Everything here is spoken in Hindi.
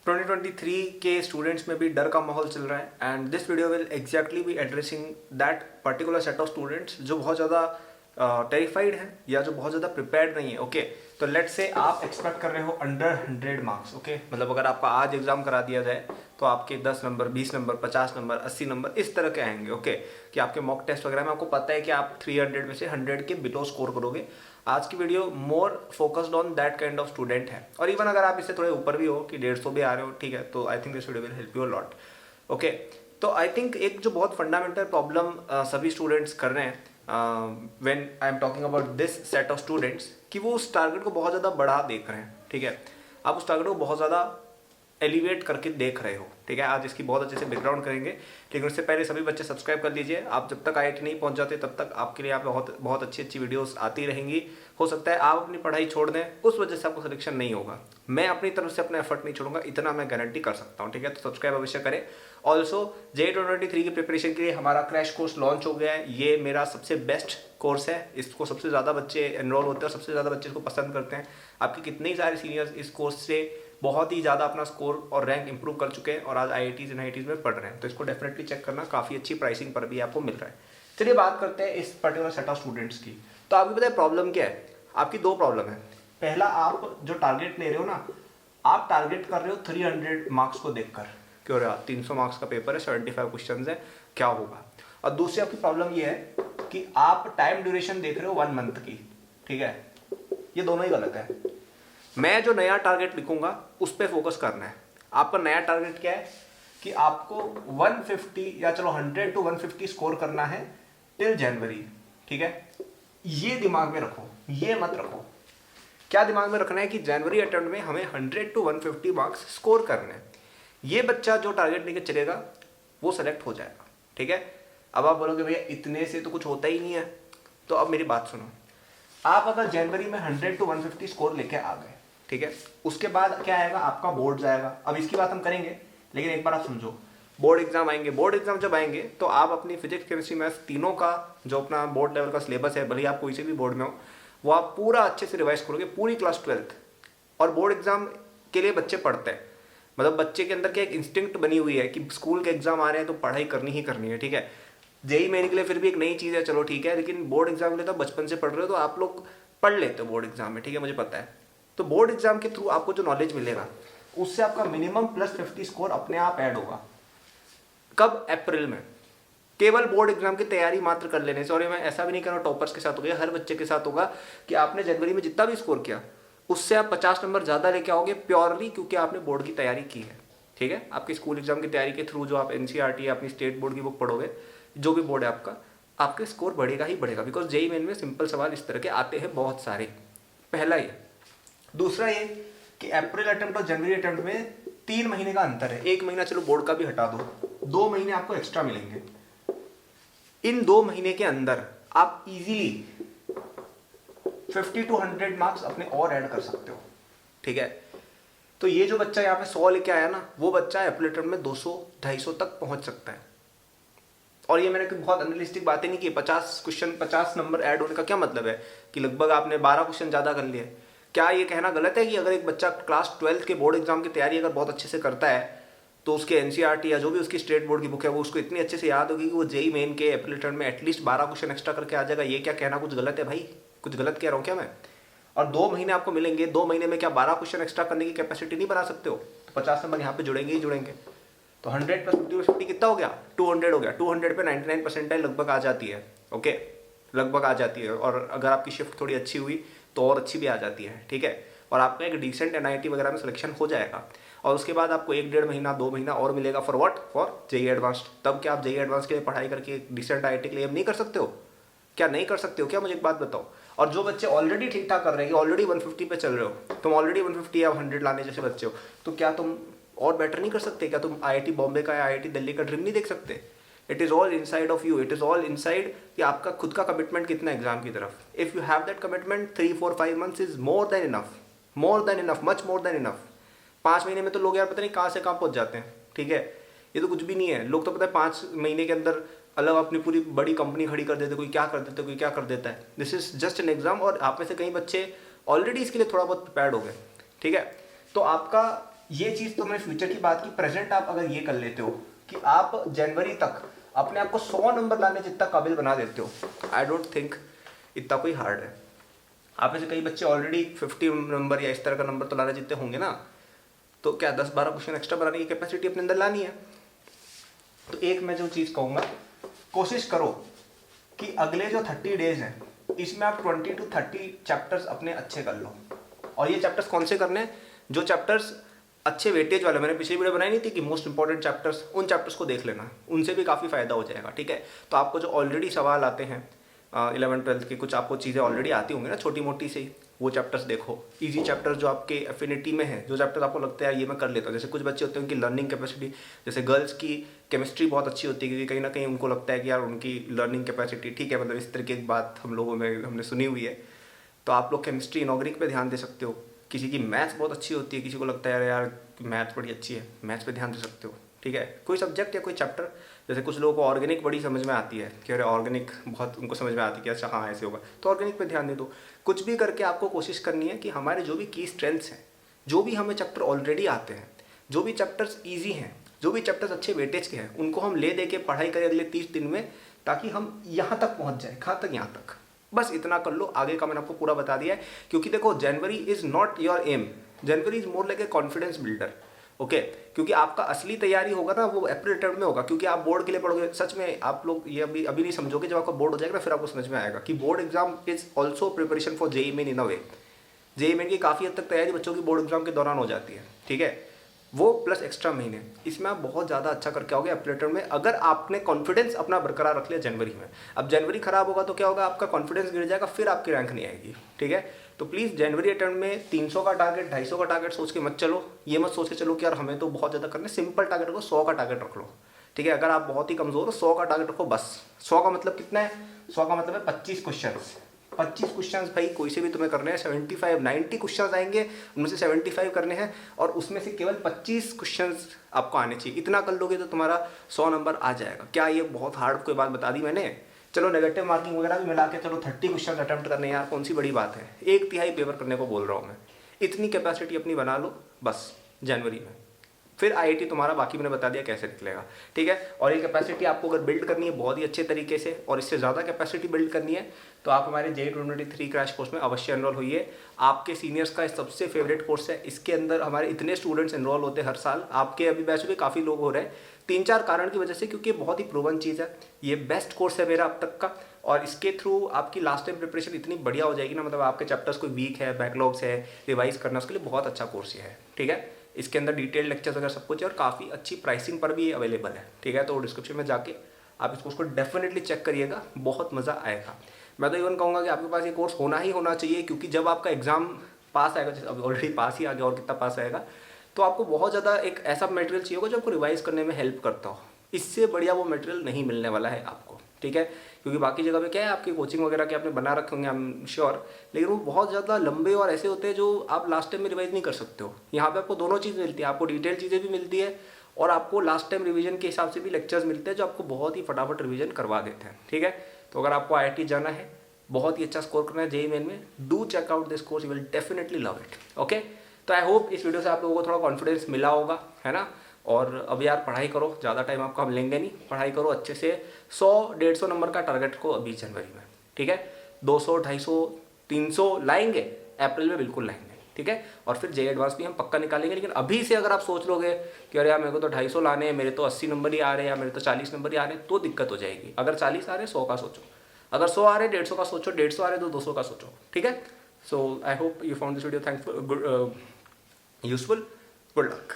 2023 के स्टूडेंट्स में भी डर का माहौल चल रहा है and this video will exactly B addressing that particular set of students जो बहुत ज़्यादा टेरिफाइड हैं या जो बहुत ज़्यादा प्रिपेयर्ड नहीं है। ओके, तो लेट्स से आप एक्सपेक्ट कर रहे हो अंडर 100 मार्क्स। ओके, मतलब अगर आपका आज एग्जाम करा दिया जाए तो आपके 10 नंबर, 20 नंबर, 50 नंबर, 80 नंबर इस तरह के आएंगे। ओके, कि आपके मॉक टेस्ट वगैरह में आपको पता है कि आप 300 में से 100 के बिलो स्कोर करोगे। आज की video more focused on that kind of student है, और इवन अगर आप इससे थोड़े ऊपर भी हो कि 150 भी आ रहे हो, ठीक है, तो I think this video will help you a lot. Okay, तो आई थिंक एक जो बहुत फंडामेंटल प्रॉब्लम सभी स्टूडेंट्स कर रहे हैं when I am talking about this set of students, कि वो उस टारगेट को बहुत ज़्यादा बढ़ा देख रहे हैं। ठीक है, आप उस टारगेट को बहुत ज़्यादा एलिवेट करके देख रहे हो। ठीक है, आज इसकी बहुत अच्छे से बैकग्राउंड करेंगे, लेकिन उससे पहले सभी बच्चे सब्सक्राइब कर लीजिए। आप जब तक आईआईटी नहीं पहुंच जाते तब तक आपके लिए यहाँ पे बहुत अच्छी अच्छी वीडियोस आती रहेंगी। हो सकता है आप अपनी पढ़ाई छोड़ दें, उस वजह से आपको सिलेक्शन नहीं होगा। मैं अपनी तरफ से अपना एफर्ट नहीं छोड़ूंगा, इतना मैं गारंटी कर सकता हूँ। ठीक है, तो सब्सक्राइब अवश्य करें। ऑल्सो JEE 2023 की प्रिपरेशन के लिए हमारा क्रैश कोर्स लॉन्च हो गया है। ये मेरा सबसे बेस्ट कोर्स है, इसको सबसे ज़्यादा बच्चे एनरोल होते हैं और सबसे ज़्यादा बच्चे इसको पसंद करते हैं। आपके कितने ही सारे सीनियर्स इस कोर्स से बहुत ही ज़्यादा अपना स्कोर और रैंक इंप्रूव कर चुके हैं और आज IITs एंड IITs में पढ़ रहे हैं, तो इसको डेफिनेटली चेक करना। काफ़ी अच्छी प्राइसिंग पर भी आपको मिल रहा है। चलिए बात करते हैं इस पर्टिकुलर सेट ऑफ स्टूडेंट्स की। तो आपको पता है प्रॉब्लम क्या है? आपकी दो प्रॉब्लम है। पहला, आप जो टारगेट ले रहे हो ना, आप टारगेट कर रहे हो 300 मार्क्स को देखकर, क्यों रहा 300 मार्क्स का पेपर है, 75 क्वेश्चन है, क्या होगा। और दूसरी आपकी प्रॉब्लम ये है कि आप टाइम ड्यूरेशन देख रहे हो 1 मंथ की। ठीक है, ये दोनों ही गलत है। मैं जो नया टारगेट लिखूंगा उस पर फोकस करना है। आपका नया टारगेट क्या है कि आपको 150 या चलो 100 to 150 स्कोर करना है टिल जनवरी। ठीक है, ये दिमाग में रखो, ये मत रखो। क्या दिमाग में रखना है कि जनवरी अटेम्प्ट में हमें 100 to 150 मार्क्स स्कोर करने हैं। ये बच्चा जो टारगेट लेके चलेगा वो सेलेक्ट हो जाएगा। ठीक है, अब आप बोलोगे भैया इतने से तो कुछ होता ही नहीं है, तो अब मेरी बात सुनो। आप अगर जनवरी में 100 to 150 स्कोर लेके आ गए, ठीक है, उसके बाद क्या आएगा? आपका बोर्ड जाएगा। अब इसकी बात हम करेंगे, लेकिन एक बार आप समझो, बोर्ड एग्जाम आएंगे। बोर्ड एग्जाम जब आएंगे तो आप अपनी फिजिक्स, केमिस्ट्री, मैथ्स तीनों का जो अपना बोर्ड लेवल का सिलेबस है, भले ही आप कोई से भी बोर्ड में हो, वो आप पूरा अच्छे से रिवाइज करोगे, पूरी क्लास 12th। और बोर्ड एग्जाम के लिए बच्चे पढ़ते हैं, मतलब बच्चे के अंदर क्या एक इंस्टिंक्ट बनी हुई है कि स्कूल के एग्जाम आ रहे हैं तो पढ़ाई करनी ही करनी है। ठीक है, JEE मेन के लिए फिर भी एक नई चीज़ है, चलो ठीक है, लेकिन बोर्ड एग्जाम के लिए तो बचपन से पढ़ रहे हो, तो आप लोग पढ़ लेते हो बोर्ड एग्जाम में। ठीक है, मुझे पता है। तो बोर्ड एग्जाम के थ्रू आपको जो नॉलेज मिलेगा उससे आपका मिनिमम +50 स्कोर अपने आप ऐड होगा। कब? अप्रैल में। केवल बोर्ड एग्जाम की तैयारी मात्र कर लेने से। और मैं ऐसा भी नहीं कर रहा टॉपर्स के साथ होगा, हर बच्चे के साथ होगा कि आपने जनवरी में जितना भी स्कोर किया उससे आप 50 नंबर ज़्यादा लेके आओगे, प्योरली क्योंकि आपने बोर्ड की तैयारी की है। ठीक है, आपके स्कूल एग्जाम की तैयारी के थ्रू जो आप NCERT या अपनी स्टेट बोर्ड की बुक पढ़ोगे, जो भी बोर्ड है आपका, आपके स्कोर बढ़ेगा ही बढ़ेगा। बिकॉज JEE मेन में सिंपल सवाल इस तरह के आते हैं बहुत सारे। पहला ये। दूसरा ये कि अप्रैल अटेम्प्ट और जनवरी अटेम्प्ट में 3 महीने का अंतर है। 1 महीना चलो बोर्ड का भी हटा दो, 2 महीने आपको एक्स्ट्रा मिलेंगे। इन 2 महीने के अंदर आप इजीली 50 to 100 मार्क्स अपने और ऐड कर सकते हो। ठीक है, तो ये जो बच्चा यहाँ पे 100 लेके आया ना, वो बच्चा अप्रैल अटेम्प्ट में 200-250 तक पहुंच सकता है। और ये मैंने कोई बहुत अनरियलिस्टिक बातें नहीं की। 50 क्वेश्चन, 50 नंबर ऐड होने का क्या मतलब है कि लगभग आपने 12 क्वेश्चन ज़्यादा कर लिए। क्या ये कहना गलत है कि अगर एक बच्चा क्लास 12th के बोर्ड एग्जाम की तैयारी अगर बहुत अच्छे से करता है तो उसके NCERT या जो भी उसकी स्टेट बोर्ड की बुक है वो उसको इतनी अच्छे से याद होगी कि वो JEE मेन के अप्रैल अटेम्प्ट में एटलीस्ट 12 क्वेश्चन एक्स्ट्रा करके आ जाएगा? ये क्या कहना कुछ गलत है भाई? कुछ गलत कह रहा हूँ क्या मैं? और 2 महीने आपको मिलेंगे, 2 महीने में क्या 12 क्वेश्चन एक्स्ट्रा करने की कैपेसिटी नहीं बना सकते हो? तो 50 नंबर यहाँ पे जुड़ेंगे ही जुड़ेंगे। तो 100 + 50 कितना हो गया? 200 हो गया। 200 पे 99 परसेंटाइल लगभग आ जाती है। ओके, लगभग आ जाती है, और अगर आपकी शिफ्ट थोड़ी अच्छी हुई तो और अच्छी भी आ जाती है। ठीक है, और आपका एक डिसेंट NIT वगैरह में सिलेक्शन हो जाएगा। और उसके बाद आपको 1-1.5 महीना, 2 महीना और मिलेगा। For what? For JEE advanced. तब क्या आप JEE एडवांस के लिए पढ़ाई करके एक डिसेंट IIT के लिए नहीं कर सकते हो? क्या नहीं कर सकते हो क्या? मुझे एक बात बताओ। और जो बच्चे ऑलरेडी ठीक ठाक कर रहे हैं, ऑलरेडी 150 पे चल रहे हो, तुम ऑलरेडी 150 या 100 लाने जैसे बच्चे हो, तो क्या तुम और बेटर नहीं कर सकते? क्या तुम IIT बॉम्बे का या IIT दिल्ली का ड्रीम नहीं देख सकते? It is all inside of you. It is all inside कि आपका खुद का कमिटमेंट कितना एग्जाम की तरफ। If you have that commitment, 3-4-5 months is more than enough, more than enough, much more than enough. 5 महीने में तो लोग यार पता नहीं कहाँ से कहाँ पहुँच जाते हैं। ठीक है, ये तो कुछ भी नहीं है। लोग तो पता है 5 महीने के अंदर अलग अपनी पूरी बड़ी कंपनी खड़ी कर देते, कोई क्या कर देता है, कोई क्या कर देता है। This is just an exam, और आप में से कई बच्चे ऑलरेडी इसके लिए थोड़ा बहुत प्रिपेयर्ड हो गए। ठीक है, तो आपका ये चीज़ तो मैंने फ्यूचर की बात की, प्रेजेंट आप अगर ये कर लेते हो कि आप जनवरी तक अपने आप को 100 नंबर लाने जितना काबिल बना देते हो, आई डोंट थिंक इतना कोई हार्ड है। आप में से कई बच्चे ऑलरेडी 50 नंबर या इस तरह का नंबर तो लाने जितने होंगे ना, तो क्या 10-12 क्वेश्चन एक्स्ट्रा बनाने की कैपेसिटी अपने अंदर लानी है। तो एक मैं जो चीज़ कहूँगा, कोशिश करो कि अगले जो 30 डेज हैं इसमें आप 20 to 30 चैप्टर्स अपने अच्छे कर लो। और ये चैप्टर्स कौन से करने हैं? जो चैप्टर्स अच्छे वेटेज वाले, मैंने पिछली वीडियो बनाई नहीं थी कि मोस्ट इंपॉर्टेंट चैप्टर्स, उन चैप्टर्स को देख लेना, उनसे भी काफ़ी फायदा हो जाएगा। ठीक है, तो आपको जो ऑलरेडी सवाल आते हैं 11th-12th के, कुछ आपको चीज़ें ऑलरेडी आती होंगी ना छोटी मोटी से, वो चैप्टर्स देखो। इजी चैप्टर्स जो आपके एफिनिटी में है, जो चैप्टर्स आपको लगता है ये मैं कर लेता हूँ, जैसे कुछ बच्चे होते हैं उनकी लर्निंग कैपेसिटी, जैसे गर्ल्स की केमिस्ट्री बहुत अच्छी होती है, क्योंकि कहीं ना कहीं उनको लगता है कि यार उनकी लर्निंग कैपेसिटी ठीक है, मतलब इस तरह की एक बात हम लोगों में हमने सुनी हुई है। तो आप लोग केमिस्ट्री इनऑर्गेनिक पे ध्यान दे सकते हो। किसी की मैथ्स बहुत अच्छी होती है, किसी को लगता है यार मैथ्स बड़ी अच्छी है, मैथ्स पे ध्यान दे सकते हो। ठीक है, कोई सब्जेक्ट या कोई चैप्टर, जैसे कुछ लोगों को ऑर्गेनिक बड़ी समझ में आती है कि अरे ऑर्गेनिक बहुत उनको समझ में आती है कि अच्छा हाँ ऐसे होगा, तो ऑर्गेनिक पे ध्यान दे दो। कुछ भी करके आपको कोशिश करनी है कि हमारे जो भी की स्ट्रेंथ्स हैं, जो भी हमें चैप्टर ऑलरेडी आते हैं, जो भी चैप्टर्स ईजी हैं, जो भी चैप्टर्स अच्छे वेटेज के हैं, उनको हम ले दे के पढ़ाई करें अगले 30 दिन में, ताकि हम यहाँ तक पहुँच जाए। कहाँ तक? यहाँ तक। बस इतना कर लो, आगे का मैंने आपको पूरा बता दिया है। क्योंकि देखो, January is not your aim, January is more like a confidence builder. Okay, क्योंकि आपका असली तैयारी होगा ना वो अप्रैल टर्म में होगा, क्योंकि आप बोर्ड के लिए पढ़ोगे। सच में आप लोग ये अभी नहीं समझोगे, जब आपका बोर्ड हो जाएगा ना फिर आपको समझ में आएगा कि board exam is also preparation for JEE main in a way. JEE main की काफ़ी हद तक तैयारी बच्चों की बोर्ड एग्जाम के दौरान हो जाती है। ठीक है, वो प्लस एक्स्ट्रा महीने, इसमें आप बहुत ज़्यादा अच्छा करके आओगे अप्रैल टर्म में, अगर आपने कॉन्फिडेंस अपना बरकरार रख लिया जनवरी में। अब जनवरी खराब होगा तो क्या होगा? आपका कॉन्फिडेंस गिर जाएगा, फिर आपकी रैंक नहीं आएगी। ठीक है, तो प्लीज़ जनवरी अटेम्प्ट में 300 का टारगेट, 250 का टारगेट सोच के मत चलो। ये मत सोच के चलो कि यार हमें तो बहुत ज़्यादा करना है, सिंपल टारगेट रखो, 100 का टारगेट रख लो। ठीक है, अगर आप बहुत ही कमज़ोर हो 100 का टारगेट रखो बस। 100 का मतलब कितना है? 100 का मतलब है 25 क्वेश्चन। 25 क्वेश्चन भाई कोई से भी तुम्हें करने हैं, 75-90 क्वेश्चन आएंगे, उनमें से 75 करने हैं, और उसमें से केवल 25 क्वेश्चन आपको आने चाहिए। इतना कर लोगे तो तुम्हारा 100 नंबर आ जाएगा। क्या ये बहुत हार्ड कोई बात बता दी मैंने? चलो नेगेटिव मार्किंग वगैरह भी मिला के चलो 30 क्वेश्चन अटेम्प्ट करने, यार कौन सी बड़ी बात है, 1/3 पेपर करने को बोल रहा हूँ मैं। इतनी कैपेसिटी अपनी बना लो बस जनवरी में, फिर आईआईटी तुम्हारा बाकी मैंने बता दिया कैसे निकलेगा। ठीक है, और ये कैपेसिटी आपको अगर बिल्ड करनी है बहुत ही अच्छे तरीके से, और इससे ज़्यादा कैपेसिटी बिल्ड करनी है, तो आप हमारे JEE 2023 क्रैश कोर्स में अवश्य एनरोल होइए। आपके सीनियर्स का सबसे फेवरेट कोर्स है। इसके अंदर हमारे इतने स्टूडेंट्स एनरोल होते हैं हर साल, आपके अभी बैच में काफ़ी लोग हो रहे हैं 3-4 कारण की वजह से, क्योंकि बहुत ही प्रूवन चीज़ है। ये बेस्ट कोर्स है मेरा अब तक का, और इसके थ्रू आपकी लास्ट टाइम प्रिपरेशन इतनी बढ़िया हो जाएगी ना, मतलब आपके चैप्टर्स कोई वीक है, बैकलॉग्स है, रिवाइज करना, उसके लिए बहुत अच्छा कोर्स ये है। ठीक है, इसके अंदर डिटेल लेक्चर्स वगैरह सब कुछ है, और काफ़ी अच्छी प्राइसिंग पर भी ये अवेलेबल है। ठीक है, तो डिस्क्रिप्शन में जाके आप इस कोर्स को डेफिनेटली चेक करिएगा, बहुत मज़ा आएगा। मैं तो इवन कहूँगा कि आपके पास ये कोर्स होना ही होना चाहिए, क्योंकि जब आपका एग्जाम पास आएगा, जैसे अब ऑलरेडी पास ही आ गया और कितना पास आएगा, तो आपको बहुत ज़्यादा एक ऐसा मटेरियल चाहिए होगा जो आपको रिवाइज करने में हेल्प करता हो। इससे बढ़िया वो मटेरियल नहीं मिलने वाला है आपको। ठीक है, क्योंकि बाकी जगह पे क्या है, आपकी कोचिंग वगैरह के आपने बना रखे होंगे आई एम श्योर, लेकिन वो बहुत ज़्यादा लंबे और ऐसे होते हैं जो आप लास्ट टाइम में रिवाइज नहीं कर सकते हो। यहाँ पे आपको दोनों चीज़ मिलती है, आपको डिटेल चीज़ें भी मिलती है, और आपको लास्ट टाइम रिवीजन के हिसाब से भी लेक्चर्स मिलते हैं जो आपको बहुत ही फटाफट रिवीजन करवा देते हैं। ठीक है, तो अगर आपको IIT जाना है, बहुत ही अच्छा स्कोर करना है JEE मेन में, do check out this course, you will definitely love it. Okay, तो आई होप इस वीडियो से आप लोगों को थोड़ा कॉन्फिडेंस मिला होगा, है ना। और अब यार पढ़ाई करो, ज़्यादा टाइम आपको हम लेंगे नहीं, पढ़ाई करो अच्छे से। 100-150 नंबर का टारगेट को अभी जनवरी में। ठीक है, 200, 250, 300 लाएंगे, अप्रैल में बिल्कुल लाएंगे। ठीक है, और फिर JEE एडवांस भी हम पक्का निकालेंगे। लेकिन अभी से अगर आप सोच लोगे कि अरे यार मेरे को तो 250 लाने हैं, मेरे तो 80 नंबर ही आ रहे हैं, या मेरे तो 40 नंबर ही आ रहे हैं, तो दिक्कत हो जाएगी। अगर 40 आ रहे हैं 100 का सोचो, अगर 100 आ रहे हैं 150 का सोचो, 150 आ रहे हैं तो 200 का सोचो। ठीक है, so I hope you found this video thanks for useful. Good luck.